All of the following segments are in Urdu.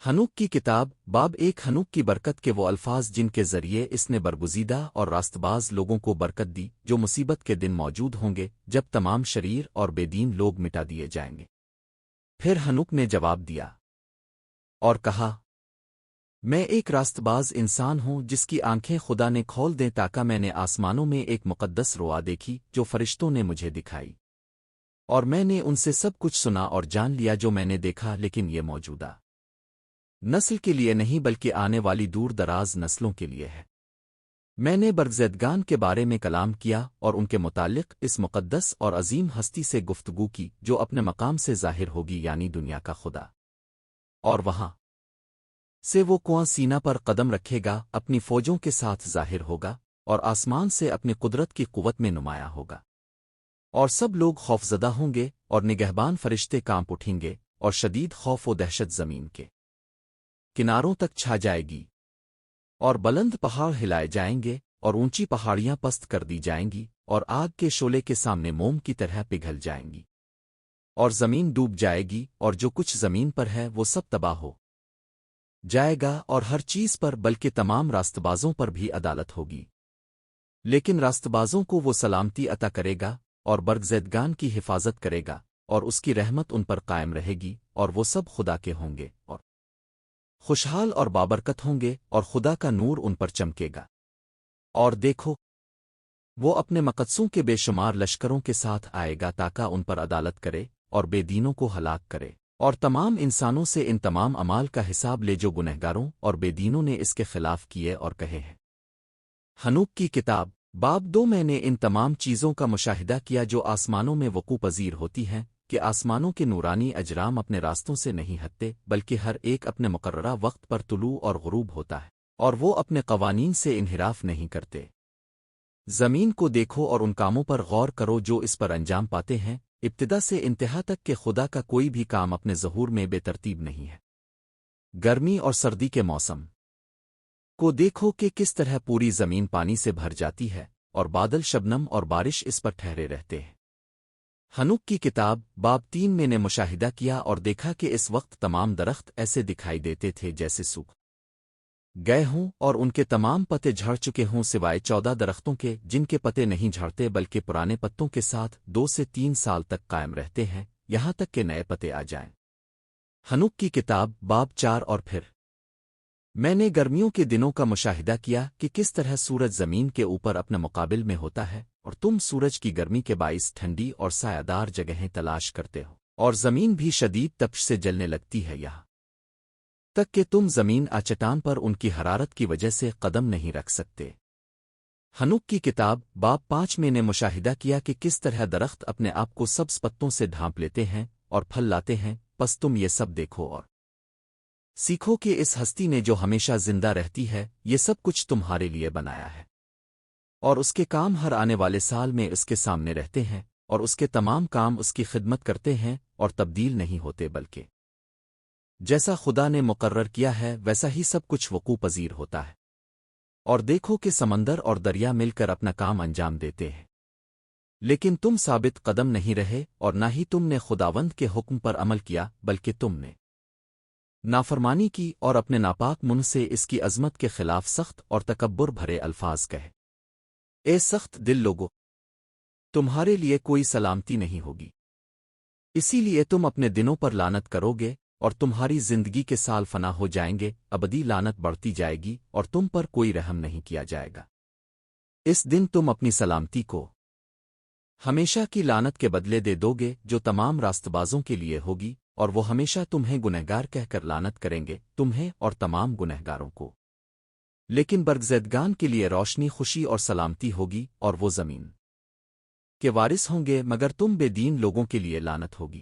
ہنوک کی کتاب باب ایک ہنوک کی برکت کے وہ الفاظ جن کے ذریعے اس نے برگزیدہ اور راست باز لوگوں کو برکت دی جو مصیبت کے دن موجود ہوں گے جب تمام شریر اور بے دین لوگ مٹا دیے جائیں گے۔ پھر ہنوک نے جواب دیا اور کہا، میں ایک راست باز انسان ہوں جس کی آنکھیں خدا نے کھول دیں تاکہ میں نے آسمانوں میں ایک مقدس رؤیا دیکھی جو فرشتوں نے مجھے دکھائی، اور میں نے ان سے سب کچھ سنا اور جان لیا جو میں نے دیکھا، لیکن یہ موجودہ نسل کے لیے نہیں بلکہ آنے والی دور دراز نسلوں کے لیے ہے۔ میں نے برگزیدگان کے بارے میں کلام کیا اور ان کے متعلق اس مقدس اور عظیم ہستی سے گفتگو کی جو اپنے مقام سے ظاہر ہوگی، یعنی دنیا کا خدا، اور وہاں سے وہ کنواں سینہ پر قدم رکھے گا، اپنی فوجوں کے ساتھ ظاہر ہوگا، اور آسمان سے اپنی قدرت کی قوت میں نمایاں ہوگا، اور سب لوگ خوفزدہ ہوں گے، اور نگہبان فرشتے کانپ اٹھیں گے، اور شدید خوف و دہشت زمین کے کناروں تک چھا جائے گی، اور بلند پہاڑ ہلائے جائیں گے، اور اونچی پہاڑیاں پست کر دی جائیں گی، اور آگ کے شعلے کے سامنے موم کی طرح پگھل جائیں گی، اور زمین ڈوب جائے گی، اور جو کچھ زمین پر ہے وہ سب تباہ ہو جائے گا، اور ہر چیز پر بلکہ تمام راست بازوں پر بھی عدالت ہوگی، لیکن راست بازوں کو وہ سلامتی عطا کرے گا، اور برگزیدگان کی حفاظت کرے گا، اور اس کی رحمت ان پر قائم رہے گی، اور وہ سب خدا کے ہوں گے، اور خوشحال اور بابرکت ہوں گے، اور خدا کا نور ان پر چمکے گا۔ اور دیکھو، وہ اپنے مقدسوں کے بے شمار لشکروں کے ساتھ آئے گا تاکہ ان پر عدالت کرے اور بے دینوں کو ہلاک کرے، اور تمام انسانوں سے ان تمام اعمال کا حساب لے جو گنہگاروں اور بے دینوں نے اس کے خلاف کیے اور کہے ہیں۔ ہنوک کی کتاب باب 2 میں نے ان تمام چیزوں کا مشاہدہ کیا جو آسمانوں میں وقوع پذیر ہوتی ہیں کہ آسمانوں کے نورانی اجرام اپنے راستوں سے نہیں ہٹتے بلکہ ہر ایک اپنے مقررہ وقت پر طلوع اور غروب ہوتا ہے، اور وہ اپنے قوانین سے انحراف نہیں کرتے۔ زمین کو دیکھو اور ان کاموں پر غور کرو جو اس پر انجام پاتے ہیں، ابتدا سے انتہا تک کہ خدا کا کوئی بھی کام اپنے ظہور میں بے ترتیب نہیں ہے۔ گرمی اور سردی کے موسم کو دیکھو کہ کس طرح پوری زمین پانی سے بھر جاتی ہے، اور بادل شبنم اور بارش اس پر ٹھہرے رہتے ہیں۔ ہنوک کی کتاب باب 3 میں نے مشاہدہ کیا اور دیکھا کہ اس وقت تمام درخت ایسے دکھائی دیتے تھے جیسے سوکھ گئے ہوں، اور ان کے تمام پتے جھڑ چکے ہوں سوائے 14 درختوں کے جن کے پتے نہیں جھڑتے بلکہ پرانے پتوں کے ساتھ 2 سے 3 سال تک قائم رہتے ہیں، یہاں تک کہ نئے پتے آ جائیں۔ ہنوک کی کتاب باب 4 اور پھر میں نے گرمیوں کے دنوں کا مشاہدہ کیا کہ کس طرح سورج زمین کے اوپر اپنے مقابل میں ہوتا ہے، اور تم سورج کی گرمی کے باعث ٹھنڈی اور سایہ دار جگہیں تلاش کرتے ہو، اور زمین بھی شدید تپش سے جلنے لگتی ہے، یہاں تک کہ تم زمین چٹان پر ان کی حرارت کی وجہ سے قدم نہیں رکھ سکتے۔ ہنوک کی کتاب باب 5 میں نے مشاہدہ کیا کہ کس طرح درخت اپنے آپ کو سبز پتوں سے ڈھانپ لیتے ہیں اور پھل لاتے ہیں، پس تم یہ سب دیکھو اور سیکھو کہ اس ہستی نے جو ہمیشہ زندہ رہتی ہے یہ سب کچھ تمہارے لیے بنایا ہے، اور اس کے کام ہر آنے والے سال میں اس کے سامنے رہتے ہیں، اور اس کے تمام کام اس کی خدمت کرتے ہیں اور تبدیل نہیں ہوتے، بلکہ جیسا خدا نے مقرر کیا ہے ویسا ہی سب کچھ وقوع پذیر ہوتا ہے۔ اور دیکھو کہ سمندر اور دریا مل کر اپنا کام انجام دیتے ہیں، لیکن تم ثابت قدم نہیں رہے، اور نہ ہی تم نے خداوند کے حکم پر عمل کیا بلکہ تم نے نافرمانی کی اور اپنے ناپاک منہ سے اس کی عظمت کے خلاف سخت اور تکبر بھرے الفاظ کہے۔ اے سخت دل لوگو، تمہارے لیے کوئی سلامتی نہیں ہوگی، اسی لیے تم اپنے دنوں پر لعنت کرو گے، اور تمہاری زندگی کے سال فنا ہو جائیں گے، ابدی لعنت بڑھتی جائے گی، اور تم پر کوئی رحم نہیں کیا جائے گا۔ اس دن تم اپنی سلامتی کو ہمیشہ کی لعنت کے بدلے دے دو گے جو تمام راست بازوں کے لیے ہوگی، اور وہ ہمیشہ تمہیں گنہگار کہہ کر لعنت کریں گے، تمہیں اور تمام گنہگاروں کو۔ لیکن برگزیدگان کے لیے روشنی، خوشی اور سلامتی ہوگی، اور وہ زمین کے وارث ہوں گے، مگر تم بے دین لوگوں کے لیے لعنت ہوگی۔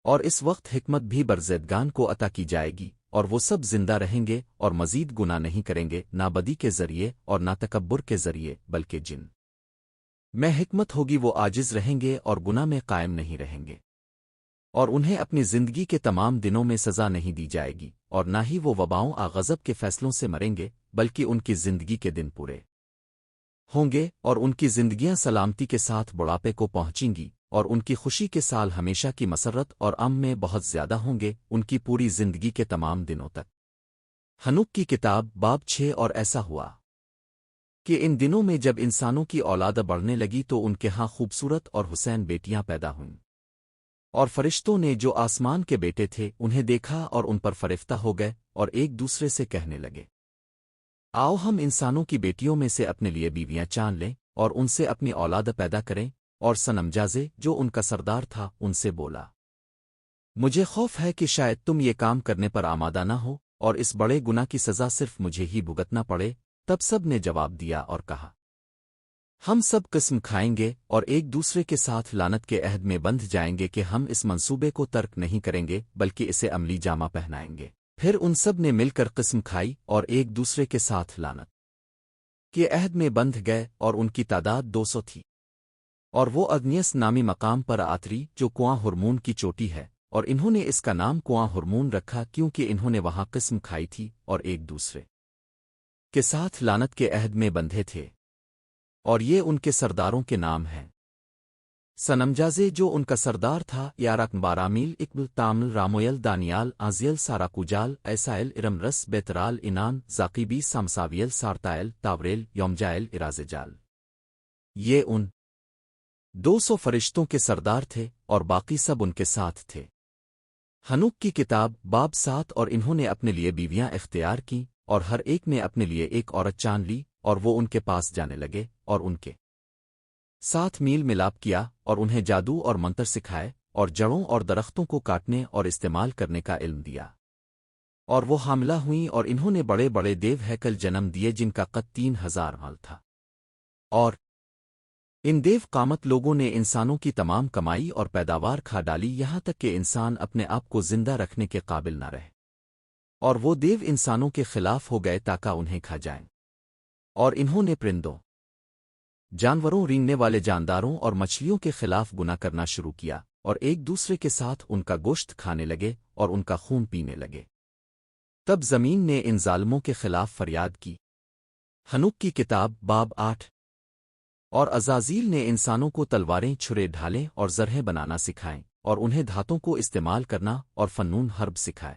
اور اس وقت حکمت بھی برگزیدگان کو عطا کی جائے گی، اور وہ سب زندہ رہیں گے اور مزید گناہ نہیں کریں گے، نہ بدی کے ذریعے اور نہ تکبر کے ذریعے، بلکہ جن میں حکمت ہوگی وہ عاجز رہیں گے اور گناہ میں قائم نہیں رہیں گے، اور انہیں اپنی زندگی کے تمام دنوں میں سزا نہیں دی جائے گی، اور نہ ہی وہ وباؤں غضب کے فیصلوں سے مریں گے، بلکہ ان کی زندگی کے دن پورے ہوں گے، اور ان کی زندگیاں سلامتی کے ساتھ بڑھاپے کو پہنچیں گی، اور ان کی خوشی کے سال ہمیشہ کی مسرت اور ام میں بہت زیادہ ہوں گے ان کی پوری زندگی کے تمام دنوں تک۔ حنوک کی کتاب باب 6 اور ایسا ہوا کہ ان دنوں میں جب انسانوں کی اولاد بڑھنے لگی تو ان کے ہاں خوبصورت اور حسین بیٹیاں پیدا ہوئیں، اور فرشتوں نے جو آسمان کے بیٹے تھے انہیں دیکھا اور ان پر فرفتہ ہو گئے اور ایک دوسرے سے کہنے لگے، آؤ ہم انسانوں کی بیٹیوں میں سے اپنے لیے بیویاں چان لیں اور ان سے اپنی اولاد پیدا کریں۔ اور سنمجازے جو ان کا سردار تھا ان سے بولا، مجھے خوف ہے کہ شاید تم یہ کام کرنے پر آمادہ نہ ہو اور اس بڑے گناہ کی سزا صرف مجھے ہی بھگتنا پڑے۔ تب سب نے جواب دیا اور کہا، ہم سب قسم کھائیں گے اور ایک دوسرے کے ساتھ لعنت کے عہد میں بندھ جائیں گے کہ ہم اس منصوبے کو ترک نہیں کریں گے بلکہ اسے عملی جامہ پہنائیں گے۔ پھر ان سب نے مل کر قسم کھائی اور ایک دوسرے کے ساتھ لعنت کے عہد میں بندھ گئے، اور ان کی تعداد 200 تھی۔ اور وہ اگنیس نامی مقام پر آتری جو کنواں ہرمون کی چوٹی ہے، اور انہوں نے اس کا نام کنواں ہرمون رکھا کیونکہ انہوں نے وہاں قسم کھائی تھی اور ایک دوسرے کے ساتھ لعنت کے عہد میں بندھے تھے، اور یہ ان کے سرداروں کے نام ہیں: سنمجازے جو ان کا سردار تھا، یارک بارامیل، اقبل، تامل، رامویل، دانیال، آزیل، ساراکوجال، ایسائل، ارمرس، بیترال، انان، زاقیبی، سامساویل، سارتائل، تاوریل، یومجائل، ارازجال۔ یہ ان 200 فرشتوں کے سردار تھے اور باقی سب ان کے ساتھ تھے۔ حنوک کی کتاب باب 7 اور انہوں نے اپنے لیے بیویاں اختیار کیں اور ہر ایک نے اپنے لیے ایک عورت چان لی، اور وہ ان کے پاس جانے لگے اور ان کے ساتھ میل ملاپ کیا اور انہیں جادو اور منتر سکھائے اور جڑوں اور درختوں کو کاٹنے اور استعمال کرنے کا علم دیا۔ اور وہ حاملہ ہوئیں اور انہوں نے بڑے بڑے دیو ہیکل جنم دیے جن کا قد 3000 مال تھا۔ اور ان دیو قامت لوگوں نے انسانوں کی تمام کمائی اور پیداوار کھا ڈالی یہاں تک کہ انسان اپنے آپ کو زندہ رکھنے کے قابل نہ رہے، اور وہ دیو انسانوں کے خلاف ہو گئے تاکہ انہیں کھا جائیں۔ اور انہوں نے پرندوں، جانوروں، رینگنے والے جانداروں اور مچھلیوں کے خلاف گناہ کرنا شروع کیا، اور ایک دوسرے کے ساتھ ان کا گوشت کھانے لگے اور ان کا خون پینے لگے۔ تب زمین نے ان ظالموں کے خلاف فریاد کی۔ حنوک کی کتاب باب 8 اور عزازیل نے انسانوں کو تلواریں، چھرے، ڈھالیں اور زرہیں بنانا سکھائیں، اور انہیں دھاتوں کو استعمال کرنا اور فنون حرب سکھائے۔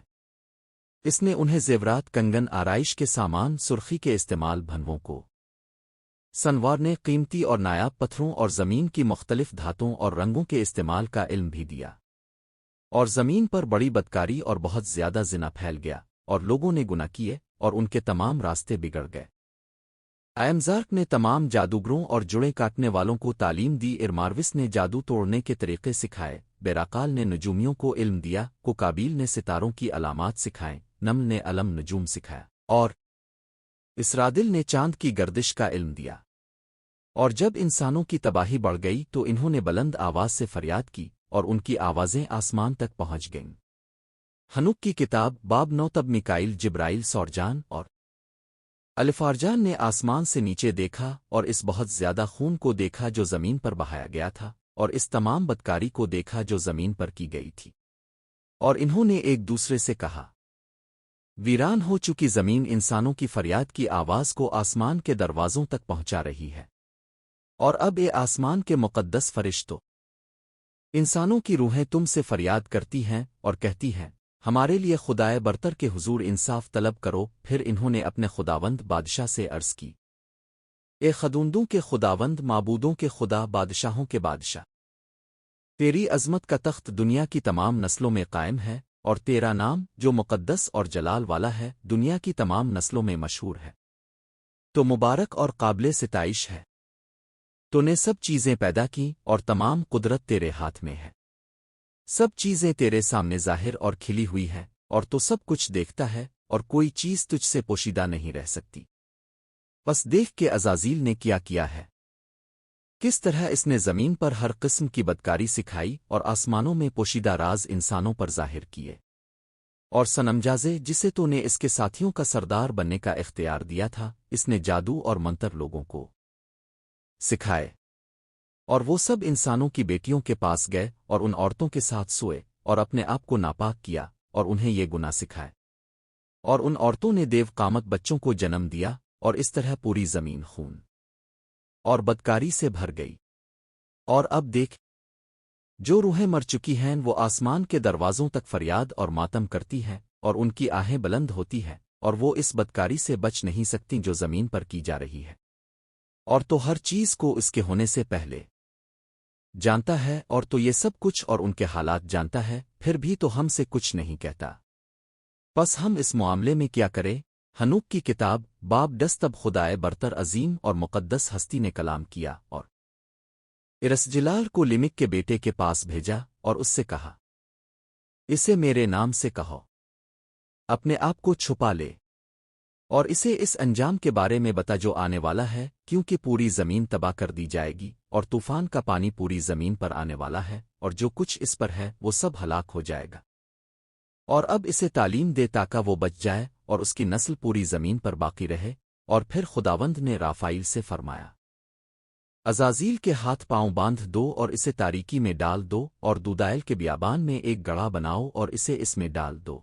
اس نے انہیں زیورات، کنگن، آرائش کے سامان، سرخی کے استعمال، بھنووں کو سنوارنے، قیمتی اور نایاب پتھروں اور زمین کی مختلف دھاتوں اور رنگوں کے استعمال کا علم بھی دیا۔ اور زمین پر بڑی بدکاری اور بہت زیادہ زنا پھیل گیا، اور لوگوں نے گناہ کیے اور ان کے تمام راستے بگڑ گئے۔ ایمزارک نے تمام جادوگروں اور جڑیں کاٹنے والوں کو تعلیم دی، ارماروس نے جادو توڑنے کے طریقے سکھائے، بیراقال نے نجومیوں کو علم دیا، کوکابیل نے ستاروں کی علامات سکھائیں، نمل نے علم نجوم سکھایا، اور اسرادل نے چاند کی گردش کا علم دیا۔ اور جب انسانوں کی تباہی بڑھ گئی تو انہوں نے بلند آواز سے فریاد کی اور ان کی آوازیں آسمان تک پہنچ گئیں۔ حنوک کی کتاب باب 9 تب میکائیل، جبرائیل، سورجان اور الفارجان نے آسمان سے نیچے دیکھا اور اس بہت زیادہ خون کو دیکھا جو زمین پر بہایا گیا تھا، اور اس تمام بدکاری کو دیکھا جو زمین پر کی گئی تھی۔ اور انہوں نے ایک دوسرے سے کہا، ویران ہو چکی زمین انسانوں کی فریاد کی آواز کو آسمان کے دروازوں تک پہنچا رہی ہے۔ اور اب اے آسمان کے مقدس فرشتوں، انسانوں کی روحیں تم سے فریاد کرتی ہیں اور کہتی ہیں، ہمارے لیے خدائے برتر کے حضور انصاف طلب کرو۔ پھر انہوں نے اپنے خداوند بادشاہ سے عرض کی، اے خدوندوں کے خداوند، معبودوں کے خدا، بادشاہوں کے بادشاہ، تیری عظمت کا تخت دنیا کی تمام نسلوں میں قائم ہے، اور تیرا نام جو مقدس اور جلال والا ہے دنیا کی تمام نسلوں میں مشہور ہے۔ تو مبارک اور قابل ستائش ہے، تو نے سب چیزیں پیدا کی اور تمام قدرت تیرے ہاتھ میں ہے۔ سب چیزیں تیرے سامنے ظاہر اور کھلی ہوئی ہیں، اور تو سب کچھ دیکھتا ہے، اور کوئی چیز تجھ سے پوشیدہ نہیں رہ سکتی۔ بس دیکھ کے عزازیل نے کیا ہے، کس طرح اس نے زمین پر ہر قسم کی بدکاری سکھائی اور آسمانوں میں پوشیدہ راز انسانوں پر ظاہر کیے۔ اور سنمجازے جسے تو نے اس کے ساتھیوں کا سردار بننے کا اختیار دیا تھا، اس نے جادو اور منتر لوگوں کو سکھائے۔ اور وہ سب انسانوں کی بیٹیوں کے پاس گئے اور ان عورتوں کے ساتھ سوئے اور اپنے آپ کو ناپاک کیا اور انہیں یہ گناہ سکھائے۔ اور ان عورتوں نے دیو قامت بچوں کو جنم دیا، اور اس طرح پوری زمین خون اور بدکاری سے بھر گئی۔ اور اب دیکھ جو روحیں مر چکی ہیں وہ آسمان کے دروازوں تک فریاد اور ماتم کرتی ہیں اور ان کی آہیں بلند ہوتی ہیں اور وہ اس بدکاری سے بچ نہیں سکتی جو زمین پر کی جا رہی ہے اور تو ہر چیز کو اس کے ہونے سے پہلے جانتا ہے اور تو یہ سب کچھ اور ان کے حالات جانتا ہے پھر بھی تو ہم سے کچھ نہیں کہتا پس ہم اس معاملے میں کیا کریں حنوک کی کتاب باب 10 تب خدائے برتر عظیم اور مقدس ہستی نے کلام کیا اور ارسجلال کو لمک کے بیٹے کے پاس بھیجا اور اس سے کہا اسے میرے نام سے کہو اپنے آپ کو چھپا لے اور اسے اس انجام کے بارے میں بتا جو آنے والا ہے کیونکہ پوری زمین تباہ کر دی جائے گی اور طوفان کا پانی پوری زمین پر آنے والا ہے اور جو کچھ اس پر ہے وہ سب ہلاک ہو جائے گا اور اب اسے تعلیم دے تاکہ وہ بچ جائے اور اس کی نسل پوری زمین پر باقی رہے اور پھر خداوند نے رافائیل سے فرمایا عزازیل کے ہاتھ پاؤں باندھ دو اور اسے تاریکی میں ڈال دو اور دودائل کے بیابان میں ایک گڑھا بناؤ اور اسے اس میں ڈال دو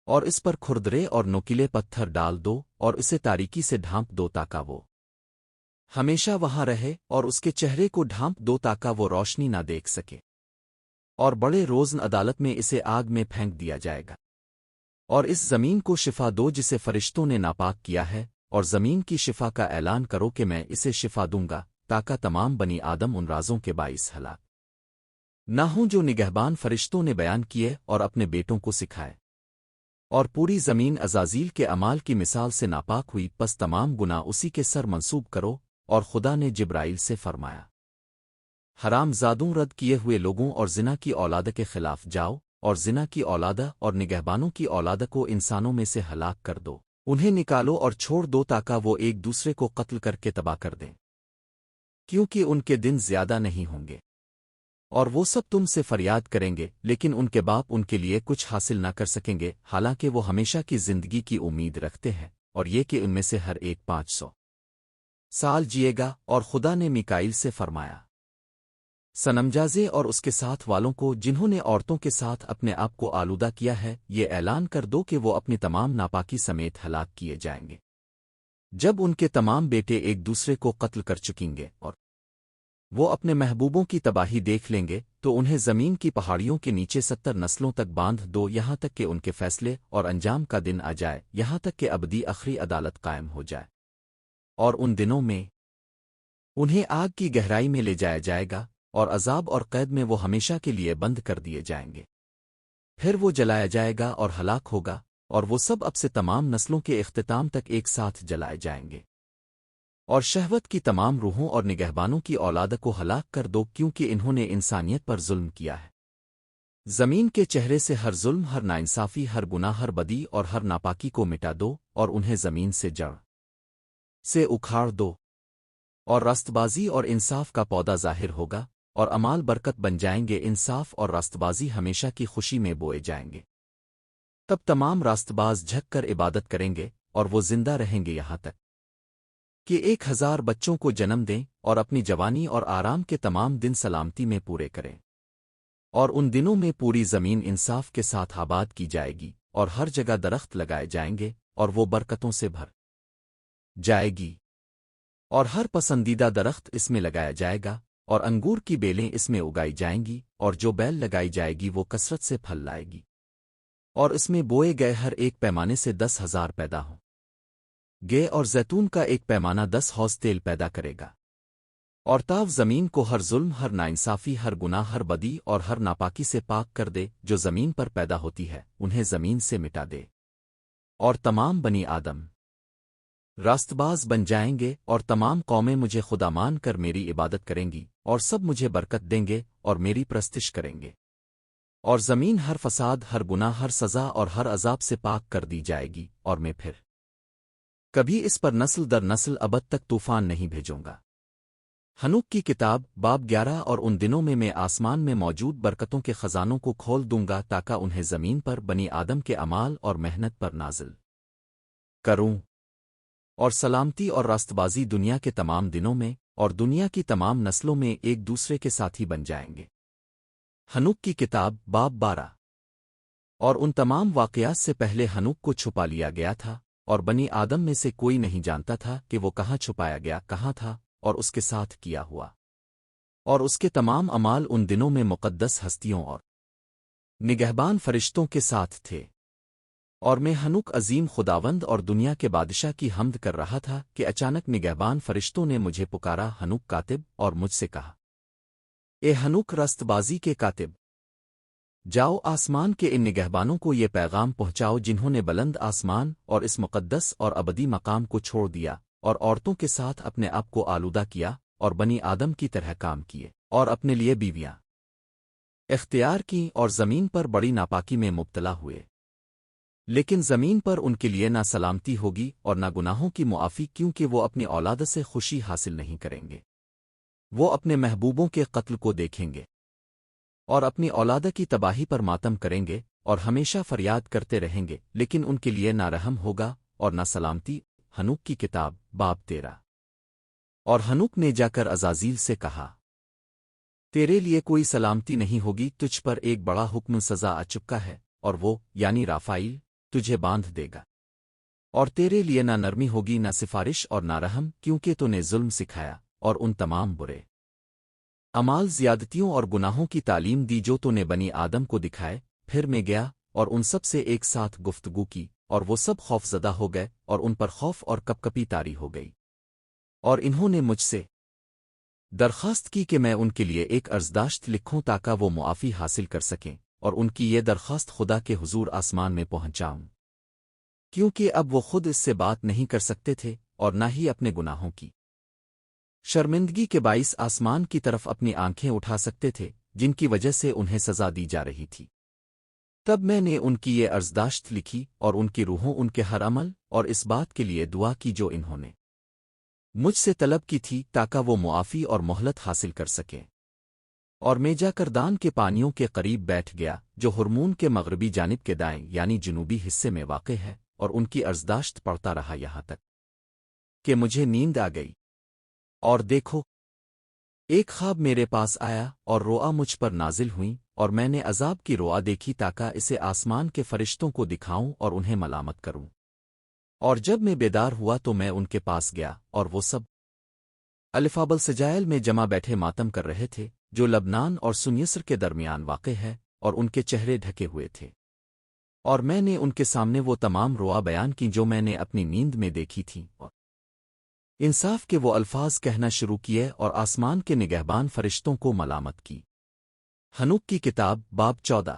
اور اس پر کھردرے اور نوکیلے پتھر ڈال دو اور اسے تاریکی سے ڈھانپ دو تاکہ وہ ہمیشہ وہاں رہے اور اس کے چہرے کو ڈھانپ دو تاکہ وہ روشنی نہ دیکھ سکے اور بڑے روزن عدالت میں اسے آگ میں پھینک دیا جائے گا اور اس زمین کو شفا دو جسے فرشتوں نے ناپاک کیا ہے اور زمین کی شفا کا اعلان کرو کہ میں اسے شفا دوں گا تاکہ تمام بنی آدم ان رازوں کے باعث ہلاک نہ ہوں جو نگہبان فرشتوں نے بیان کیے اور اپنے بیٹوں کو سکھائے اور پوری زمین عزازیل کے اعمال کی مثال سے ناپاک ہوئی پس تمام گناہ اسی کے سر منسوب کرو اور خدا نے جبرائیل سے فرمایا حرام زادوں رد کیے ہوئے لوگوں اور زنا کی اولاد کے خلاف جاؤ اور زنا کی اولادہ اور نگہبانوں کی اولاد کو انسانوں میں سے ہلاک کر دو انہیں نکالو اور چھوڑ دو تاکہ وہ ایک دوسرے کو قتل کر کے تباہ کر دیں کیونکہ ان کے دن زیادہ نہیں ہوں گے اور وہ سب تم سے فریاد کریں گے لیکن ان کے باپ ان کے لیے کچھ حاصل نہ کر سکیں گے حالانکہ وہ ہمیشہ کی زندگی کی امید رکھتے ہیں اور یہ کہ ان میں سے ہر ایک 500 سال جیے گا اور خدا نے میکائیل سے فرمایا سنمجازے اور اس کے ساتھ والوں کو جنہوں نے عورتوں کے ساتھ اپنے آپ کو آلودہ کیا ہے یہ اعلان کر دو کہ وہ اپنی تمام ناپاکی سمیت ہلاک کیے جائیں گے جب ان کے تمام بیٹے ایک دوسرے کو قتل کر چکیں گے اور وہ اپنے محبوبوں کی تباہی دیکھ لیں گے تو انہیں زمین کی پہاڑیوں کے نیچے 70 نسلوں تک باندھ دو یہاں تک کہ ان کے فیصلے اور انجام کا دن آ جائے یہاں تک کہ ابدی آخری عدالت قائم ہو جائے اور ان دنوں میں انہیں آگ کی گہرائی میں لے جایا جائے گا اور عذاب اور قید میں وہ ہمیشہ کے لیے بند کر دیے جائیں گے پھر وہ جلایا جائے گا اور ہلاک ہوگا اور وہ سب اب سے تمام نسلوں کے اختتام تک ایک ساتھ جلائے جائیں گے اور شہوت کی تمام روحوں اور نگہبانوں کی اولاد کو ہلاک کر دو کیونکہ انہوں نے انسانیت پر ظلم کیا ہے زمین کے چہرے سے ہر ظلم ہر ناانصافی ہر گناہ ہر بدی اور ہر ناپاکی کو مٹا دو اور انہیں زمین سے جڑ سے اکھاڑ دو اور راست بازی اور انصاف کا پودا ظاہر ہوگا اور امال برکت بن جائیں گے انصاف اور راست بازی ہمیشہ کی خوشی میں بوئے جائیں گے تب تمام راست باز جھک کر عبادت کریں گے اور وہ زندہ رہیں گے یہاں تک کہ 1000 بچوں کو جنم دیں اور اپنی جوانی اور آرام کے تمام دن سلامتی میں پورے کریں اور ان دنوں میں پوری زمین انصاف کے ساتھ آباد کی جائے گی اور ہر جگہ درخت لگائے جائیں گے اور وہ برکتوں سے بھر جائے گی اور ہر پسندیدہ درخت اس میں لگایا جائے گا اور انگور کی بیلیں اس میں اگائی جائیں گی اور جو بیل لگائی جائے گی وہ کثرت سے پھل لائے گی اور اس میں بوئے گئے ہر ایک پیمانے سے 10,000 پیدا ہوں گے اور زیتون کا ایک پیمانہ 10 حوض تیل پیدا کرے گا اور تاو زمین کو ہر ظلم ہر ناانصافی ہر گناہ ہر بدی اور ہر ناپاکی سے پاک کر دے جو زمین پر پیدا ہوتی ہے انہیں زمین سے مٹا دے اور تمام بنی آدم راست باز بن جائیں گے اور تمام قومیں مجھے خدا مان کر میری عبادت کریں گی اور سب مجھے برکت دیں گے اور میری پرستش کریں گے اور زمین ہر فساد ہر گناہ ہر سزا اور ہر عذاب سے پاک کر دی جائے گی اور میں پھر کبھی اس پر نسل در نسل ابد تک طوفان نہیں بھیجوں گا حنوک کی کتاب باب 11 اور ان دنوں میں آسمان میں موجود برکتوں کے خزانوں کو کھول دوں گا تاکہ انہیں زمین پر بنی آدم کے اعمال اور محنت پر نازل کروں اور سلامتی اور راست بازی دنیا کے تمام دنوں میں اور دنیا کی تمام نسلوں میں ایک دوسرے کے ساتھی بن جائیں گے حنوک کی کتاب باب 12 اور ان تمام واقعات سے پہلے حنوک کو چھپا لیا گیا تھا اور بنی آدم میں سے کوئی نہیں جانتا تھا کہ وہ کہاں چھپایا گیا کہاں تھا اور اس کے ساتھ کیا ہوا اور اس کے تمام اعمال ان دنوں میں مقدس ہستیوں اور نگہبان فرشتوں کے ساتھ تھے۔ اور میں ہنوک عظیم خداوند اور دنیا کے بادشاہ کی حمد کر رہا تھا کہ اچانک نگہبان فرشتوں نے مجھے پکارا ہنوک کاتب اور مجھ سے کہا، اے ہنوک رست بازی کے کاتب، جاؤ آسمان کے ان نگہبانوں کو یہ پیغام پہنچاؤ جنہوں نے بلند آسمان اور اس مقدس اور ابدی مقام کو چھوڑ دیا اور عورتوں کے ساتھ اپنے آپ کو آلودہ کیا اور بنی آدم کی طرح کام کیے اور اپنے لیے بیویاں اختیار کیں اور زمین پر بڑی ناپاکی میں مبتلا ہوئے۔ لیکن زمین پر ان کے لیے نہ سلامتی ہوگی اور نہ گناہوں کی معافی، کیونکہ وہ اپنی اولاد سے خوشی حاصل نہیں کریں گے۔ وہ اپنے محبوبوں کے قتل کو دیکھیں گے اور اپنی اولاد کی تباہی پر ماتم کریں گے اور ہمیشہ فریاد کرتے رہیں گے، لیکن ان کے لیے نہ رحم ہوگا اور نہ سلامتی۔ ہنوک کی کتاب باب 13۔ اور ہنوک نے جا کر عزازیل سے کہا، تیرے لیے کوئی سلامتی نہیں ہوگی، تجھ پر ایک بڑا حکم سزا آ چکا ہے، اور وہ یعنی رافائیل تجھے باندھ دے گا، اور تیرے لیے نہ نرمی ہوگی نہ سفارش اور نہ رحم، کیونکہ تو نے ظلم سکھایا اور ان تمام برے اعمال زیادتیوں اور گناہوں کی تعلیم دی جو تو نے بنی آدم کو دکھائے۔ پھر میں گیا اور ان سب سے ایک ساتھ گفتگو کی، اور وہ سب خوف زدہ ہو گئے اور ان پر خوف اور کپکپی طاری ہو گئی، اور انہوں نے مجھ سے درخواست کی کہ میں ان کے لیے ایک عرضداشت لکھوں تاکہ وہ معافی حاصل کر سکیں، اور ان کی یہ درخواست خدا کے حضور آسمان میں پہنچاؤں، کیونکہ اب وہ خود اس سے بات نہیں کر سکتے تھے اور نہ ہی اپنے گناہوں کی شرمندگی کے باعث آسمان کی طرف اپنی آنکھیں اٹھا سکتے تھے، جن کی وجہ سے انہیں سزا دی جا رہی تھی۔ تب میں نے ان کی یہ عرضداشت لکھی اور ان کی روحوں ان کے ہر عمل اور اس بات کے لیے دعا کی جو انہوں نے مجھ سے طلب کی تھی، تاکہ وہ معافی اور مہلت حاصل کر سکیں۔ اور میں جا کر دان کے پانیوں کے قریب بیٹھ گیا جو ہرمون کے مغربی جانب کے دائیں یعنی جنوبی حصے میں واقع ہے، اور ان کی عرضداشت پڑھتا رہا یہاں تک کہ مجھے نیند آ گئی۔ اور دیکھو، ایک خواب میرے پاس آیا اور رؤا مجھ پر نازل ہوئیں، اور میں نے عذاب کی رؤا دیکھی تاکہ اسے آسمان کے فرشتوں کو دکھاؤں اور انہیں ملامت کروں۔ اور جب میں بیدار ہوا تو میں ان کے پاس گیا، اور وہ سب الفابل سجائل میں جمع بیٹھے ماتم کر رہے تھے، جو لبنان اور سنیسر کے درمیان واقع ہے، اور ان کے چہرے ڈھکے ہوئے تھے۔ اور میں نے ان کے سامنے وہ تمام رؤا بیان کی جو میں نے اپنی نیند میں دیکھی تھیں، اور انصاف کے وہ الفاظ کہنا شروع کیے اور آسمان کے نگہبان فرشتوں کو ملامت کی۔ ہنوک کی کتاب باب 14۔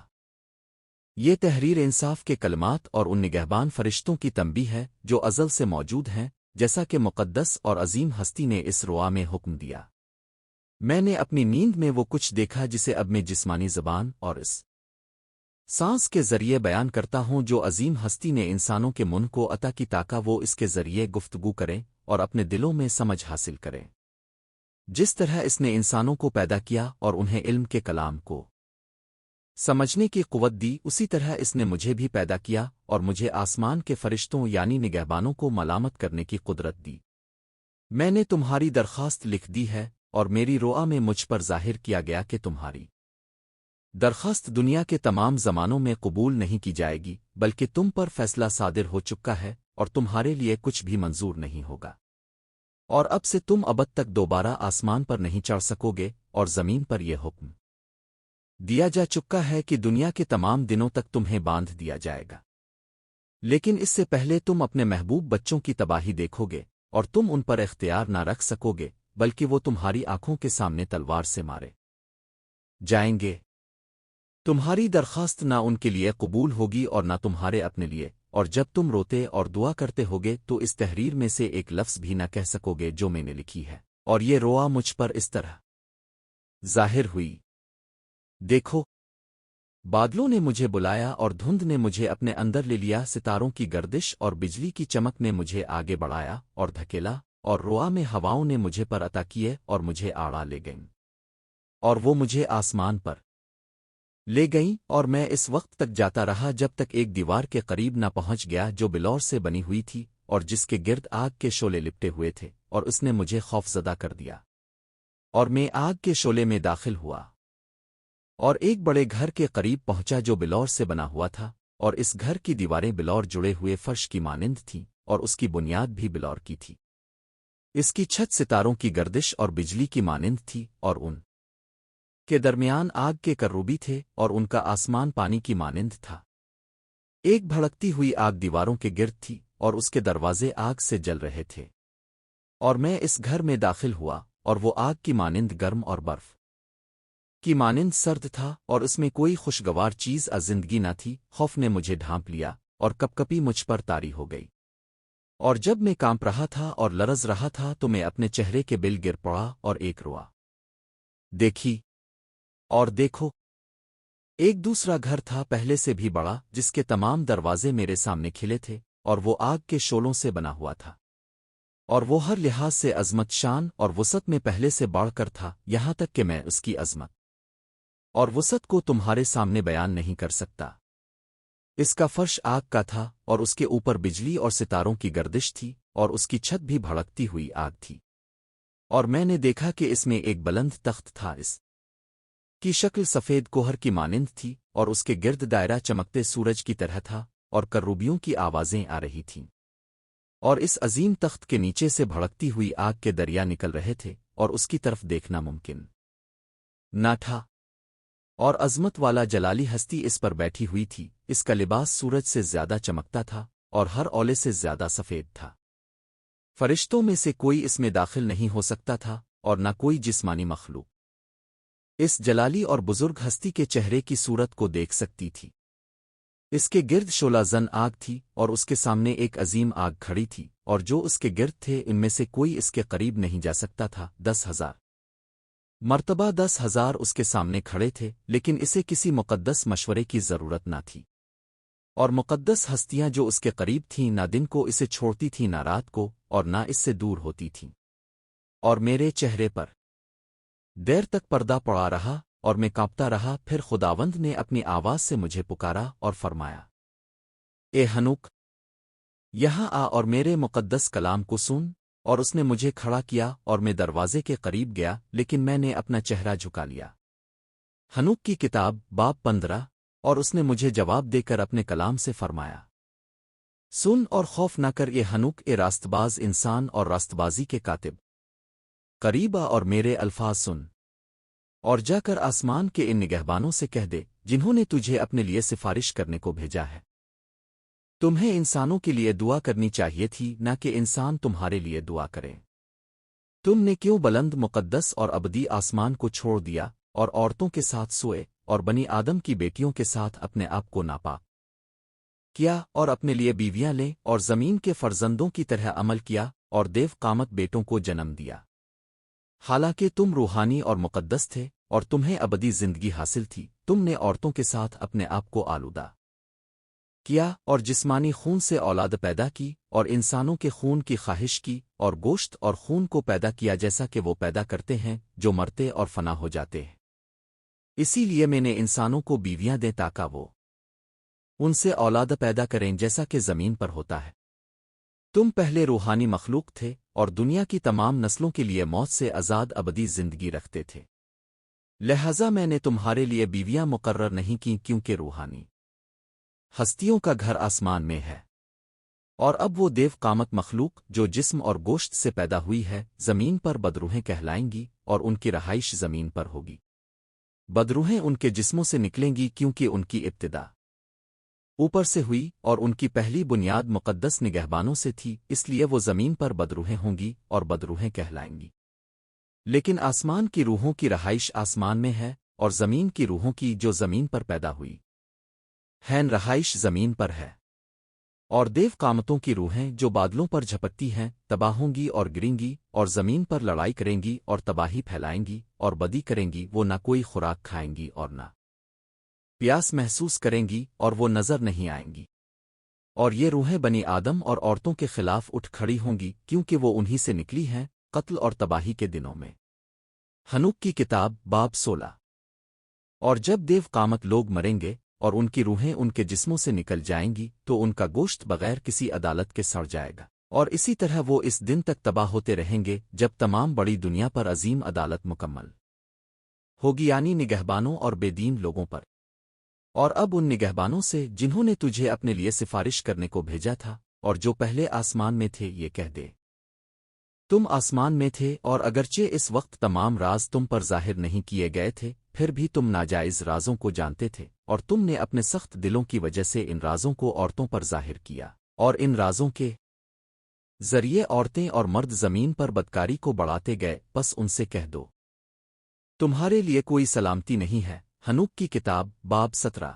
یہ تحریر انصاف کے کلمات اور ان نگہبان فرشتوں کی تنبیہ ہے جو ازل سے موجود ہیں، جیسا کہ مقدس اور عظیم ہستی نے اس رؤا میں حکم دیا۔ میں نے اپنی نیند میں وہ کچھ دیکھا جسے اب میں جسمانی زبان اور اس سانس کے ذریعے بیان کرتا ہوں جو عظیم ہستی نے انسانوں کے من کو عطا کی تاکہ وہ اس کے ذریعے گفتگو کریں اور اپنے دلوں میں سمجھ حاصل کریں۔ جس طرح اس نے انسانوں کو پیدا کیا اور انہیں علم کے کلام کو سمجھنے کی قوت دی، اسی طرح اس نے مجھے بھی پیدا کیا اور مجھے آسمان کے فرشتوں یعنی نگہبانوں کو ملامت کرنے کی قدرت دی۔ میں نے تمہاری درخواست لکھ دی ہے، اور میری رؤا میں مجھ پر ظاہر کیا گیا کہ تمہاری درخواست دنیا کے تمام زمانوں میں قبول نہیں کی جائے گی، بلکہ تم پر فیصلہ صادر ہو چکا ہے اور تمہارے لیے کچھ بھی منظور نہیں ہوگا، اور اب سے تم ابد تک دوبارہ آسمان پر نہیں چڑھ سکو گے، اور زمین پر یہ حکم دیا جا چکا ہے کہ دنیا کے تمام دنوں تک تمہیں باندھ دیا جائے گا۔ لیکن اس سے پہلے تم اپنے محبوب بچوں کی تباہی دیکھو گے، اور تم ان پر اختیار نہ رکھ سکو گے، بلکہ وہ تمہاری آنکھوں کے سامنے تلوار سے مارے جائیں گے۔ تمہاری درخواست نہ ان کے لیے قبول ہوگی اور نہ تمہارے اپنے لیے، اور جب تم روتے اور دعا کرتے ہوگے تو اس تحریر میں سے ایک لفظ بھی نہ کہہ سکو گے جو میں نے لکھی ہے۔ اور یہ رؤا مجھ پر اس طرح ظاہر ہوئی، دیکھو، بادلوں نے مجھے بلایا اور دھند نے مجھے اپنے اندر لے لیا، ستاروں کی گردش اور بجلی کی چمک نے مجھے آگے بڑھایا اور دھکیلا، اور رؤا میں ہواؤں نے مجھے پر عطا کیے اور مجھے آڑا لے گئیں، اور وہ مجھے آسمان پر لے گئیں، اور میں اس وقت تک جاتا رہا جب تک ایک دیوار کے قریب نہ پہنچ گیا جو بلور سے بنی ہوئی تھی اور جس کے گرد آگ کے شعلے لپٹے ہوئے تھے، اور اس نے مجھے خوفزدہ کر دیا، اور میں آگ کے شعلے میں داخل ہوا اور ایک بڑے گھر کے قریب پہنچا جو بلور سے بنا ہوا تھا، اور اس گھر کی دیواریں بلور جڑے ہوئے فرش کی مانند تھیں، اور اس کی بنیاد بھی بلور کی تھی۔ اس کی چھت ستاروں کی گردش اور بجلی کی مانند تھی، اور ان کے درمیان آگ کے کروبی تھے اور ان کا آسمان پانی کی مانند تھا۔ ایک بھڑکتی ہوئی آگ دیواروں کے گرد تھی اور اس کے دروازے آگ سے جل رہے تھے۔ اور میں اس گھر میں داخل ہوا اور وہ آگ کی مانند گرم اور برف کی مانند سرد تھا اور اس میں کوئی خوشگوار چیز زندگی نہ تھی۔ خوف نے مجھے ڈھانپ لیا اور کپکپی مجھ پر طاری ہو گئی، اور جب میں کانپ رہا تھا اور لرز رہا تھا تو میں اپنے چہرے کے بل گر پڑا اور ایک روا دیکھی۔ اور دیکھو، ایک دوسرا گھر تھا پہلے سے بھی بڑا، جس کے تمام دروازے میرے سامنے کھلے تھے اور وہ آگ کے شولوں سے بنا ہوا تھا، اور وہ ہر لحاظ سے عظمت شان اور وسعت میں پہلے سے بڑھ کر تھا، یہاں تک کہ میں اس کی عظمت اور وسعت کو تمہارے سامنے بیان نہیں کر سکتا۔ اس کا فرش آگ کا تھا اور اس کے اوپر بجلی اور ستاروں کی گردش تھی، اور اس کی چھت بھی بھڑکتی ہوئی آگ تھی۔ اور میں نے دیکھا کہ اس میں ایک بلند تخت تھا، اس کی شکل سفید کوہر کی مانند تھی، اور اس کے گرد دائرہ چمکتے سورج کی طرح تھا، اور کروبیوں کی آوازیں آ رہی تھیں۔ اور اس عظیم تخت کے نیچے سے بھڑکتی ہوئی آگ کے دریا نکل رہے تھے، اور اس کی طرف دیکھنا ممکن نہ تھا۔ اور عظمت والا جلالی ہستی اس پر بیٹھی ہوئی تھی، اس کا لباس سورج سے زیادہ چمکتا تھا اور ہر اولے سے زیادہ سفید تھا۔ فرشتوں میں سے کوئی اس میں داخل نہیں ہو سکتا تھا، اور نہ کوئی جسمانی مخلوق اس جلالی اور بزرگ ہستی کے چہرے کی صورت کو دیکھ سکتی تھی۔ اس کے گرد شعلہ زن آگ تھی، اور اس کے سامنے ایک عظیم آگ کھڑی تھی، اور جو اس کے گرد تھے ان میں سے کوئی اس کے قریب نہیں جا سکتا تھا۔ 10,000 مرتبہ 10,000 اس کے سامنے کھڑے تھے، لیکن اسے کسی مقدس مشورے کی ضرورت نہ تھی۔ اور مقدس ہستیاں جو اس کے قریب تھیں نہ دن کو اسے چھوڑتی تھیں نہ رات کو، اور نہ اس سے دور ہوتی تھیں۔ اور میرے چہرے پر دیر تک پردہ پڑا رہا اور میں کانپتا رہا۔ پھر خداوند نے اپنی آواز سے مجھے پکارا اور فرمایا، اے ہنوک، یہاں آ اور میرے مقدس کلام کو سن۔ اور اس نے مجھے کھڑا کیا اور میں دروازے کے قریب گیا، لیکن میں نے اپنا چہرہ جھکا لیا۔ ہنوک کی کتاب باب 15۔ اور اس نے مجھے جواب دے کر اپنے کلام سے فرمایا، سن اور خوف نہ کر، یہ ہنوک اے راست باز انسان اور راست بازی کے کاتب، قریب آ اور میرے الفاظ سن، اور جا کر آسمان کے ان نگہبانوں سے کہہ دے جنہوں نے تجھے اپنے لیے سفارش کرنے کو بھیجا ہے، تمہیں انسانوں کے لیے دعا کرنی چاہیے تھی، نہ کہ انسان تمہارے لیے دعا کریں۔ تم نے کیوں بلند مقدس اور ابدی آسمان کو چھوڑ دیا اور عورتوں کے ساتھ سوئے اور بنی آدم کی بیٹیوں کے ساتھ اپنے آپ کو ناپاک کیا اور اپنے لیے بیویاں لیں اور زمین کے فرزندوں کی طرح عمل کیا اور دیو قامت بیٹوں کو جنم دیا؟ حالانکہ تم روحانی اور مقدس تھے اور تمہیں ابدی زندگی حاصل تھی، تم نے عورتوں کے ساتھ اپنے آپ کو آلودہ کیا اور جسمانی خون سے اولاد پیدا کی اور انسانوں کے خون کی خواہش کی اور گوشت اور خون کو پیدا کیا جیسا کہ وہ پیدا کرتے ہیں جو مرتے اور فنا ہو جاتے ہیں۔ اسی لیے میں نے انسانوں کو بیویاں دیں تاکہ وہ ان سے اولاد پیدا کریں جیسا کہ زمین پر ہوتا ہے۔ تم پہلے روحانی مخلوق تھے اور دنیا کی تمام نسلوں کے لیے موت سے آزاد ابدی زندگی رکھتے تھے، لہذا میں نے تمہارے لیے بیویاں مقرر نہیں کیں، کیونکہ روحانی ہستیوں کا گھر آسمان میں ہے۔ اور اب وہ دیو قامت مخلوق جو جسم اور گوشت سے پیدا ہوئی ہے زمین پر بدروہیں کہلائیں گی، اور ان کی رہائش زمین پر ہوگی۔ بدروہیں ان کے جسموں سے نکلیں گی کیونکہ ان کی ابتدا اوپر سے ہوئی، اور ان کی پہلی بنیاد مقدس نگہبانوں سے تھی، اس لیے وہ زمین پر بدروہیں ہوں گی اور بدروہیں کہلائیں گی۔ لیکن آسمان کی روحوں کی رہائش آسمان میں ہے، اور زمین کی روحوں کی جو زمین پر پیدا ہوئی ہیں رہائش زمین پر ہے۔ اور دیو قامتوں کی روحیں جو بادلوں پر جھپکتی ہیں تباہ ہوں گی اور گریں گی اور زمین پر لڑائی کریں گی اور تباہی پھیلائیں گی اور بدی کریں گی، وہ نہ کوئی خوراک کھائیں گی اور نہ پیاس محسوس کریں گی، اور وہ نظر نہیں آئیں گی۔ اور یہ روحیں بنی آدم اور عورتوں کے خلاف اٹھ کھڑی ہوں گی، کیونکہ وہ انہی سے نکلی ہیں قتل اور تباہی کے دنوں میں۔ ہنوک کی کتاب باب 16۔ اور جب دیو قامت لوگ مریں گے اور ان کی روحیں ان کے جسموں سے نکل جائیں گی تو ان کا گوشت بغیر کسی عدالت کے سڑ جائے گا، اور اسی طرح وہ اس دن تک تباہ ہوتے رہیں گے جب تمام بڑی دنیا پر عظیم عدالت مکمل ہوگی، یعنی نگہبانوں اور بے دین لوگوں پر۔ اور اب ان نگہبانوں سے جنہوں نے تجھے اپنے لیے سفارش کرنے کو بھیجا تھا اور جو پہلے آسمان میں تھے یہ کہہ دے تم آسمان میں تھے اور اگرچہ اس وقت تمام راز تم پر ظاہر نہیں کیے گئے تھے، پھر بھی تم ناجائز رازوں کو جانتے تھے، اور تم نے اپنے سخت دلوں کی وجہ سے ان رازوں کو عورتوں پر ظاہر کیا، اور ان رازوں کے ذریعے عورتیں اور مرد زمین پر بدکاری کو بڑھاتے گئے، بس ان سے کہہ دو تمہارے لیے کوئی سلامتی نہیں ہے۔ حنوک کی کتاب باب 17۔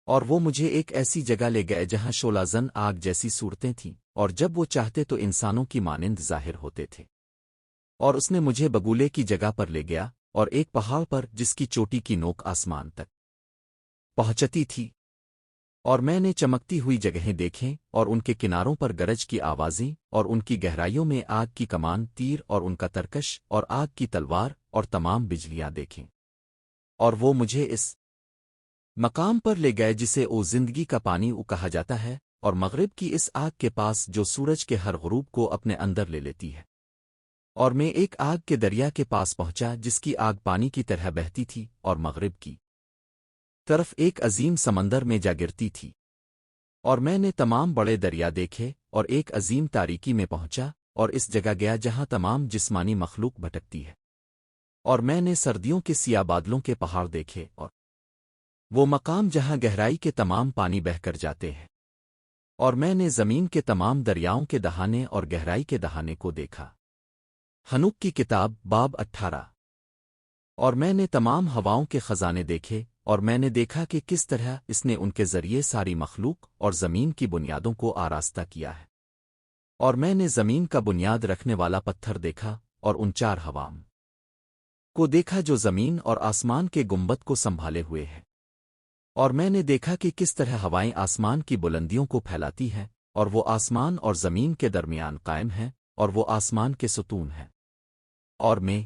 اور وہ مجھے ایک ایسی جگہ لے گئے جہاں شعلہ زن آگ جیسی صورتیں تھیں، اور جب وہ چاہتے تو انسانوں کی مانند ظاہر ہوتے تھے۔ اور اس نے مجھے بگولے کی جگہ پر لے گیا، اور ایک پہاڑ پر جس کی چوٹی کی نوک آسمان تک پہنچتی تھی، اور میں نے چمکتی ہوئی جگہیں دیکھیں، اور ان کے کناروں پر گرج کی آوازیں، اور ان کی گہرائیوں میں آگ کی کمان تیر اور ان کا ترکش اور آگ کی تلوار اور تمام بجلیاں دیکھیں۔ اور وہ مجھے اس مقام پر لے گئے جسے او زندگی کا پانی کہا جاتا ہے، اور مغرب کی اس آگ کے پاس جو سورج کے ہر غروب کو اپنے اندر لے لیتی ہے۔ اور میں ایک آگ کے دریا کے پاس پہنچا جس کی آگ پانی کی طرح بہتی تھی، اور مغرب کی طرف ایک عظیم سمندر میں جا گرتی تھی۔ اور میں نے تمام بڑے دریا دیکھے، اور ایک عظیم تاریکی میں پہنچا، اور اس جگہ گیا جہاں تمام جسمانی مخلوق بھٹکتی ہے۔ اور میں نے سردیوں کے سیاہ بادلوں کے پہاڑ دیکھے، اور وہ مقام جہاں گہرائی کے تمام پانی بہہ کر جاتے ہیں۔ اور میں نے زمین کے تمام دریاؤں کے دہانے اور گہرائی کے دہانے کو دیکھا۔ حنوک کی کتاب باب 18۔ اور میں نے تمام ہواؤں کے خزانے دیکھے، اور میں نے دیکھا کہ کس طرح اس نے ان کے ذریعے ساری مخلوق اور زمین کی بنیادوں کو آراستہ کیا ہے۔ اور میں نے زمین کا بنیاد رکھنے والا پتھر دیکھا، اور ان 4 ہواؤں کو دیکھا جو زمین اور آسمان کے گنبد کو سنبھالے ہوئے ہیں۔ اور میں نے دیکھا کہ کس طرح ہوائیں آسمان کی بلندیوں کو پھیلاتی ہیں، اور وہ آسمان اور زمین کے درمیان قائم ہیں، اور وہ آسمان کے ستون ہیں۔ اور میں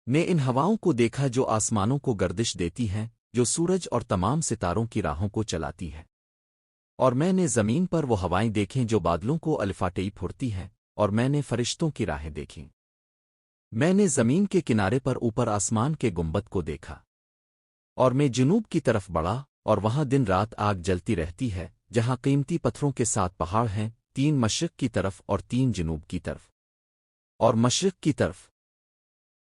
نے ان ہواؤں کو دیکھا جو آسمانوں کو گردش دیتی ہیں، جو سورج اور تمام ستاروں کی راہوں کو چلاتی ہے۔ اور میں نے زمین پر وہ ہوائیں دیکھیں جو بادلوں کو الفاٹئی پھوڑتی ہیں، اور میں نے فرشتوں کی راہیں دیکھیں۔ میں نے زمین کے کنارے پر اوپر آسمان کے گنبد کو دیکھا۔ اور میں جنوب کی طرف بڑھا، اور وہاں دن رات آگ جلتی رہتی ہے، جہاں قیمتی پتھروں کے 7 پہاڑ ہیں، 3 مشرق کی طرف اور 3 جنوب کی طرف۔ اور مشرق کی طرف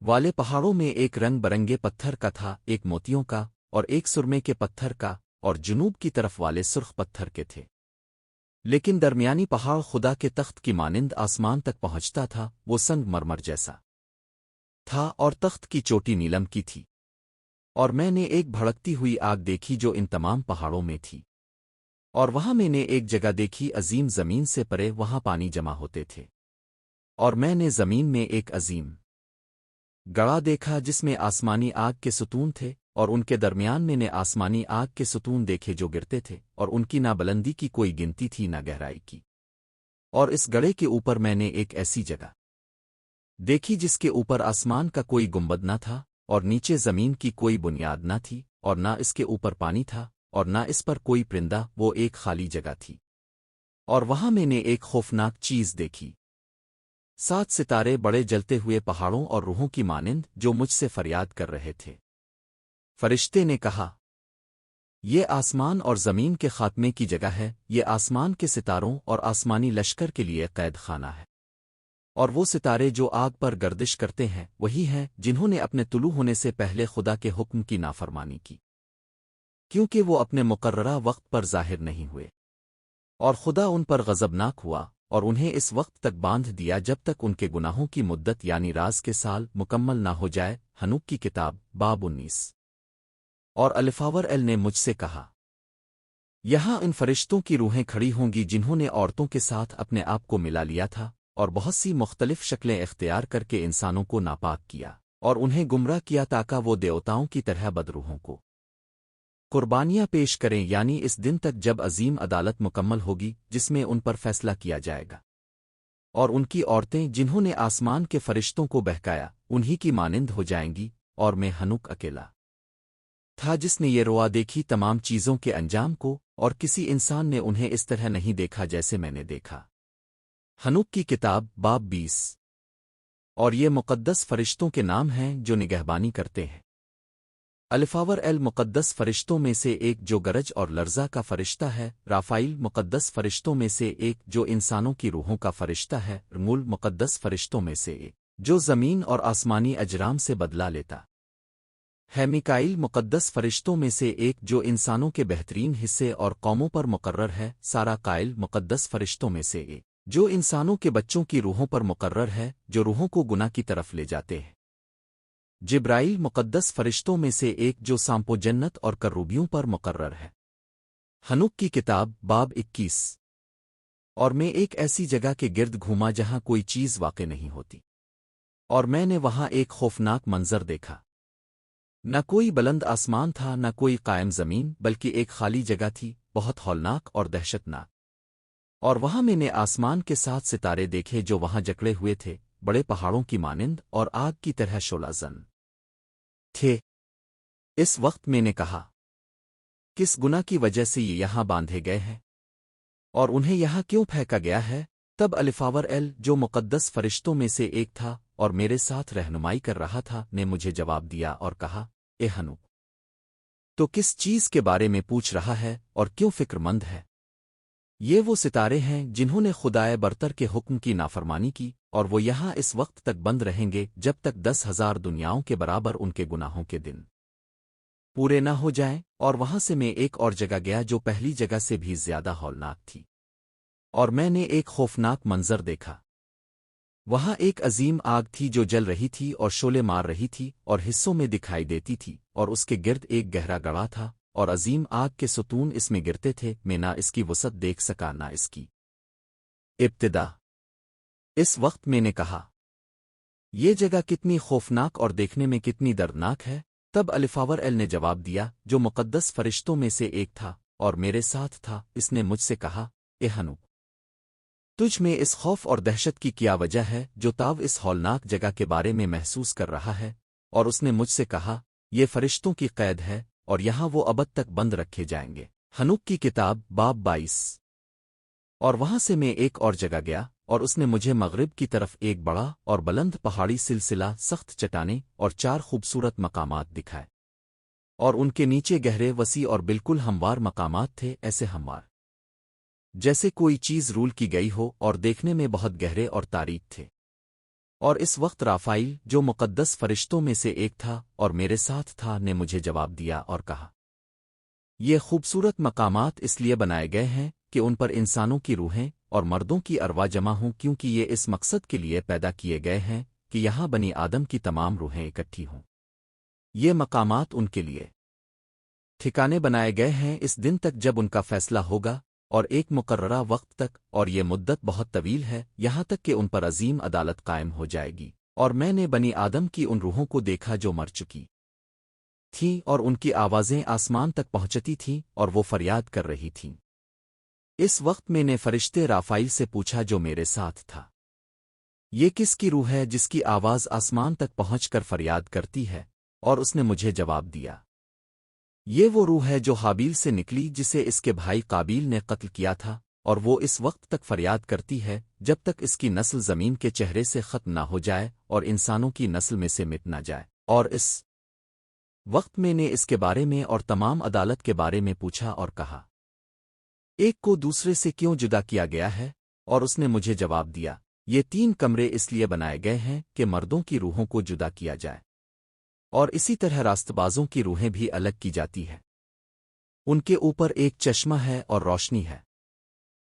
والے پہاڑوں میں ایک رنگ برنگے پتھر کا تھا، ایک موتیوں کا، اور ایک سرمے کے پتھر کا، اور جنوب کی طرف والے سرخ پتھر کے تھے۔ لیکن درمیانی پہاڑ خدا کے تخت کی مانند آسمان تک پہنچتا تھا، وہ سنگ مرمر جیسا تھا، اور تخت کی چوٹی نیلم کی تھی۔ اور میں نے ایک بھڑکتی ہوئی آگ دیکھی جو ان تمام پہاڑوں میں تھی۔ اور وہاں میں نے ایک جگہ دیکھی عظیم زمین سے پرے، وہاں پانی جمع ہوتے تھے۔ اور میں نے زمین میں ایک عظیم گڑھا دیکھا جس میں آسمانی آگ کے ستون تھے، اور ان کے درمیان میں نے آسمانی آگ کے ستون دیکھے جو گرتے تھے، اور ان کی نہ بلندی کی کوئی گنتی تھی نہ گہرائی کی۔ اور اس گڑھے کے اوپر میں نے ایک ایسی جگہ دیکھی جس کے اوپر آسمان کا کوئی گنبد نہ تھا، اور نیچے زمین کی کوئی بنیاد نہ تھی، اور نہ اس کے اوپر پانی تھا، اور نہ اس پر کوئی پرندہ، وہ ایک خالی جگہ تھی۔ اور وہاں میں نے ایک خوفناک چیز دیکھی، 7 ستارے بڑے جلتے ہوئے پہاڑوں اور روحوں کی مانند جو مجھ سے فریاد کر رہے تھے۔ فرشتے نے کہا، یہ آسمان اور زمین کے خاتمے کی جگہ ہے، یہ آسمان کے ستاروں اور آسمانی لشکر کے لیے قید خانہ ہے۔ اور وہ ستارے جو آگ پر گردش کرتے ہیں وہی ہیں جنہوں نے اپنے طلوع ہونے سے پہلے خدا کے حکم کی نافرمانی کی، کیونکہ وہ اپنے مقررہ وقت پر ظاہر نہیں ہوئے۔ اور خدا ان پر غضبناک ہوا، اور انہیں اس وقت تک باندھ دیا جب تک ان کے گناہوں کی مدت یعنی راز کے سال مکمل نہ ہو جائے۔ حنوک کی کتاب باب 19۔ اور الفاور ایل نے مجھ سے کہا، یہاں ان فرشتوں کی روحیں کھڑی ہوں گی جنہوں نے عورتوں کے ساتھ اپنے آپ کو ملا لیا تھا، اور بہت سی مختلف شکلیں اختیار کر کے انسانوں کو ناپاک کیا، اور انہیں گمراہ کیا تاکہ وہ دیوتاؤں کی طرح بدروحوں کو قربانیاں پیش کریں، یعنی اس دن تک جب عظیم عدالت مکمل ہوگی جس میں ان پر فیصلہ کیا جائے گا۔ اور ان کی عورتیں جنہوں نے آسمان کے فرشتوں کو بہکایا انہی کی مانند ہو جائیں گی، اور میں حنوک اکیلا تھا جس نے یہ روا دیکھی تمام چیزوں کے انجام کو، اور کسی انسان نے انہیں اس طرح نہیں دیکھا جیسے میں نے دیکھا۔ حنوک کی کتاب باب 20۔ اور یہ مقدس فرشتوں کے نام ہیں جو نگہبانی کرتے ہیں۔ الفاور ایل مقدس فرشتوں میں سے ایک جو گرج اور لرزہ کا فرشتہ ہے، رافائیل مقدس فرشتوں میں سے ایک جو انسانوں کی روحوں کا فرشتہ ہے، رمول مقدس فرشتوں میں سے ایک جو زمین اور آسمانی اجرام سے بدلا لیتا ہے، میکائیل مقدس فرشتوں میں سے ایک جو انسانوں کے بہترین حصے اور قوموں پر مقرر ہے، سارا قائل مقدس فرشتوں میں سے ایک جو انسانوں کے بچوں کی روحوں پر مقرر ہے، جو روحوں کو گناہ کی طرف لے جاتے ہیں، جبرائیل مقدس فرشتوں میں سے ایک جو سانپو جنت اور کروبیوں پر مقرر ہے۔ ہنوک کی کتاب باب 21۔ اور میں ایک ایسی جگہ کے گرد گھوما جہاں کوئی چیز واقع نہیں ہوتی، اور میں نے وہاں ایک خوفناک منظر دیکھا۔ نہ کوئی بلند آسمان تھا، نہ کوئی قائم زمین، بلکہ ایک خالی جگہ تھی، بہت ہولناک اور دہشتناک۔ اور وہاں میں نے آسمان کے ساتھ ستارے دیکھے جو وہاں جکڑے ہوئے تھے، بڑے پہاڑوں کی مانند اور آگ کی طرح شعلہ زن تھے۔ اس وقت میں نے کہا، کس گناہ کی وجہ سے یہ یہاں باندھے گئے ہیں، اور انہیں یہاں کیوں پھینکا گیا ہے؟ تب الفاور ایل جو مقدس فرشتوں میں سے ایک تھا اور میرے ساتھ رہنمائی کر رہا تھا نے مجھے جواب دیا اور کہا، اے ہنوک، تو کس چیز کے بارے میں پوچھ رہا ہے اور کیوں فکر مند ہے؟ یہ وہ ستارے ہیں جنہوں نے خدائے برتر کے حکم کی نافرمانی کی، اور وہ یہاں اس وقت تک بند رہیں گے جب تک 10,000 دنیاؤں کے برابر ان کے گناہوں کے دن پورے نہ ہو جائیں۔ اور وہاں سے میں ایک اور جگہ گیا جو پہلی جگہ سے بھی زیادہ ہولناک تھی، اور میں نے ایک خوفناک منظر دیکھا۔ وہاں ایک عظیم آگ تھی جو جل رہی تھی اور شعلے مار رہی تھی اور حصوں میں دکھائی دیتی تھی، اور اس کے گرد ایک گہرا گڑھا تھا، اور عظیم آگ کے ستون اس میں گرتے تھے۔ میں نہ اس کی وسعت دیکھ سکا نہ اس کی ابتدا۔ اس وقت میں نے کہا، یہ جگہ کتنی خوفناک اور دیکھنے میں کتنی دردناک ہے۔ تب الفاور ایل نے جواب دیا جو مقدس فرشتوں میں سے ایک تھا اور میرے ساتھ تھا، اس نے مجھ سے کہا، اے ہنوک، تجھ میں اس خوف اور دہشت کی کیا وجہ ہے جو تاو اس ہولناک جگہ کے بارے میں محسوس کر رہا ہے؟ اور اس نے مجھ سے کہا، یہ فرشتوں کی قید ہے اور یہاں وہ ابد تک بند رکھے جائیں گے۔ ہنوک کی کتاب باب 22۔ اور وہاں سے میں ایک اور جگہ گیا، اور اس نے مجھے مغرب کی طرف ایک بڑا اور بلند پہاڑی سلسلہ، سخت چٹانیں اور 4 خوبصورت مقامات دکھائے، اور ان کے نیچے گہرے، وسیع اور بالکل ہموار مقامات تھے، ایسے ہموار جیسے کوئی چیز رول کی گئی ہو، اور دیکھنے میں بہت گہرے اور تاریک تھے۔ اور اس وقت رافائیل جو مقدس فرشتوں میں سے ایک تھا اور میرے ساتھ تھا نے مجھے جواب دیا اور کہا، یہ خوبصورت مقامات اس لیے بنائے گئے ہیں کہ ان پر انسانوں کی روحیں اور مردوں کی ارواح جمع ہوں، کیونکہ یہ اس مقصد کے لیے پیدا کیے گئے ہیں کہ یہاں بنی آدم کی تمام روحیں اکٹھی ہوں۔ یہ مقامات ان کے لیے ٹھکانے بنائے گئے ہیں اس دن تک جب ان کا فیصلہ ہوگا، اور ایک مقررہ وقت تک، اور یہ مدت بہت طویل ہے، یہاں تک کہ ان پر عظیم عدالت قائم ہو جائے گی۔ اور میں نے بنی آدم کی ان روحوں کو دیکھا جو مر چکی تھیں، اور ان کی آوازیں آسمان تک پہنچتی تھیں اور وہ فریاد کر رہی تھیں۔ اس وقت میں نے فرشتے رافائیل سے پوچھا جو میرے ساتھ تھا، یہ کس کی روح ہے جس کی آواز آسمان تک پہنچ کر فریاد کرتی ہے؟ اور اس نے مجھے جواب دیا، یہ وہ روح ہے جو حابیل سے نکلی جسے اس کے بھائی قابیل نے قتل کیا تھا، اور وہ اس وقت تک فریاد کرتی ہے جب تک اس کی نسل زمین کے چہرے سے ختم نہ ہو جائے اور انسانوں کی نسل میں سے مٹ نہ جائے۔ اور اس وقت میں نے اس کے بارے میں اور تمام عدالت کے بارے میں پوچھا اور کہا، ایک کو دوسرے سے کیوں جدا کیا گیا ہے؟ اور اس نے مجھے جواب دیا، یہ 3 کمرے اس لیے بنائے گئے ہیں کہ مردوں کی روحوں کو جدا کیا جائے، اور اسی طرح راست بازوں کی روحیں بھی الگ کی جاتی ہے۔ ان کے اوپر ایک چشمہ ہے اور روشنی ہے،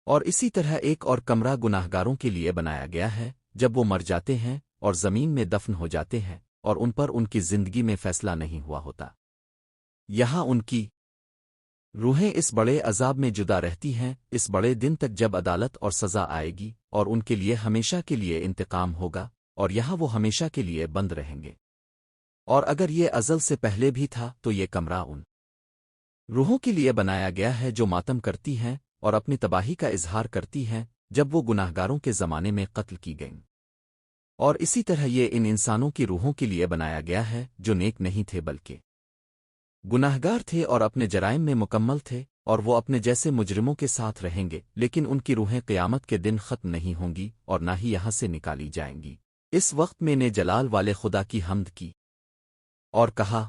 اور اسی طرح ایک اور کمرہ گناہگاروں کے لیے بنایا گیا ہے جب وہ مر جاتے ہیں اور زمین میں دفن ہو جاتے ہیں، اور ان پر ان کی زندگی میں فیصلہ نہیں ہوا ہوتا۔ یہاں ان کی روحیں اس بڑے عذاب میں جدا رہتی ہیں، اس بڑے دن تک جب عدالت اور سزا آئے گی، اور ان کے لیے ہمیشہ کے لیے انتقام ہوگا، اور یہاں وہ ہمیشہ کے لیے بند رہیں گے۔ اور اگر یہ ازل سے پہلے بھی تھا تو یہ کمرہ ان روحوں کے لیے بنایا گیا ہے جو ماتم کرتی ہیں اور اپنی تباہی کا اظہار کرتی ہیں جب وہ گناہگاروں کے زمانے میں قتل کی گئیں۔ اور اسی طرح یہ ان انسانوں کی روحوں کے لیے بنایا گیا ہے جو نیک نہیں تھے بلکہ گناہگار تھے اور اپنے جرائم میں مکمل تھے، اور وہ اپنے جیسے مجرموں کے ساتھ رہیں گے، لیکن ان کی روحیں قیامت کے دن ختم نہیں ہوں گی اور نہ ہی یہاں سے نکالی جائیں گی۔ اس وقت میں نے جلال والے خدا کی حمد کی اور کہا،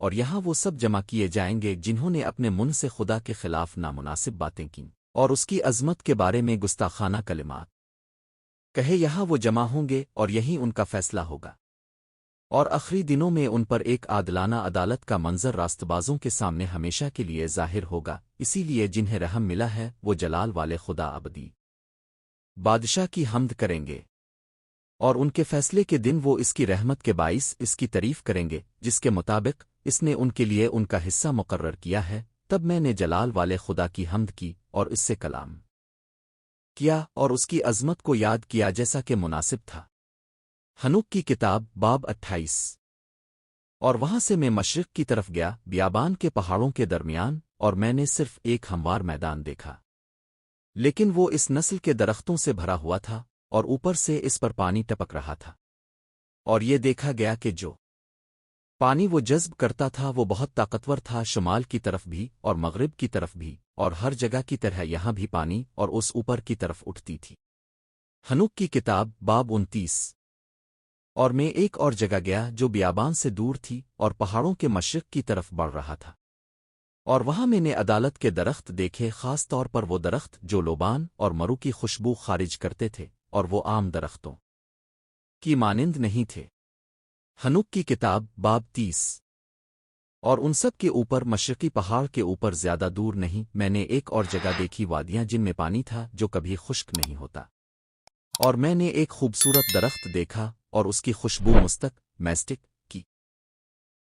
اور یہاں وہ سب جمع کیے جائیں گے جنہوں نے اپنے منہ سے خدا کے خلاف نامناسب باتیں کیں اور اس کی عظمت کے بارے میں گستاخانہ کلمات کہے، یہاں وہ جمع ہوں گے اور یہی ان کا فیصلہ ہوگا۔ اور آخری دنوں میں ان پر ایک عادلانہ عدالت کا منظر راست بازوں کے سامنے ہمیشہ کے لیے ظاہر ہوگا، اسی لیے جنہیں رحم ملا ہے وہ جلال والے خدا ابدی بادشاہ کی حمد کریں گے، اور ان کے فیصلے کے دن وہ اس کی رحمت کے باعث اس کی تعریف کریں گے جس کے مطابق اس نے ان کے لیے ان کا حصہ مقرر کیا ہے۔ تب میں نے جلال والے خدا کی حمد کی اور اس سے کلام کیا اور اس کی عظمت کو یاد کیا جیسا کہ مناسب تھا۔ حنوک کی کتاب باب 28۔ اور وہاں سے میں مشرق کی طرف گیا بیابان کے پہاڑوں کے درمیان، اور میں نے صرف ایک ہموار میدان دیکھا، لیکن وہ اس نسل کے درختوں سے بھرا ہوا تھا اور اوپر سے اس پر پانی ٹپک رہا تھا۔ اور یہ دیکھا گیا کہ جو پانی وہ جذب کرتا تھا وہ بہت طاقتور تھا، شمال کی طرف بھی اور مغرب کی طرف بھی، اور ہر جگہ کی طرح یہاں بھی پانی اور اس اوپر کی طرف اٹھتی تھی۔ حنوک کی کتاب باب 29۔ اور میں ایک اور جگہ گیا جو بیابان سے دور تھی اور پہاڑوں کے مشرق کی طرف بڑھ رہا تھا، اور وہاں میں نے عدالت کے درخت دیکھے، خاص طور پر وہ درخت جو لوبان اور مرو کی خوشبو خارج کرتے تھے، اور وہ عام درختوں کی مانند نہیں تھے۔ حنوک کی کتاب باب 30۔ اور ان سب کے اوپر مشرقی پہاڑ کے اوپر زیادہ دور نہیں میں نے ایک اور جگہ دیکھی، وادیاں جن میں پانی تھا جو کبھی خشک نہیں ہوتا، اور میں نے ایک خوبصورت درخت دیکھا اور اس کی خوشبو مستک میسٹک کی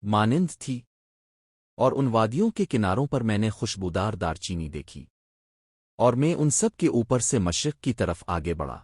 مانند تھی، اور ان وادیوں کے کناروں پر میں نے خوشبودار دار چینی دیکھی، اور میں ان سب کے اوپر سے مشرق کی طرف آگے بڑھا۔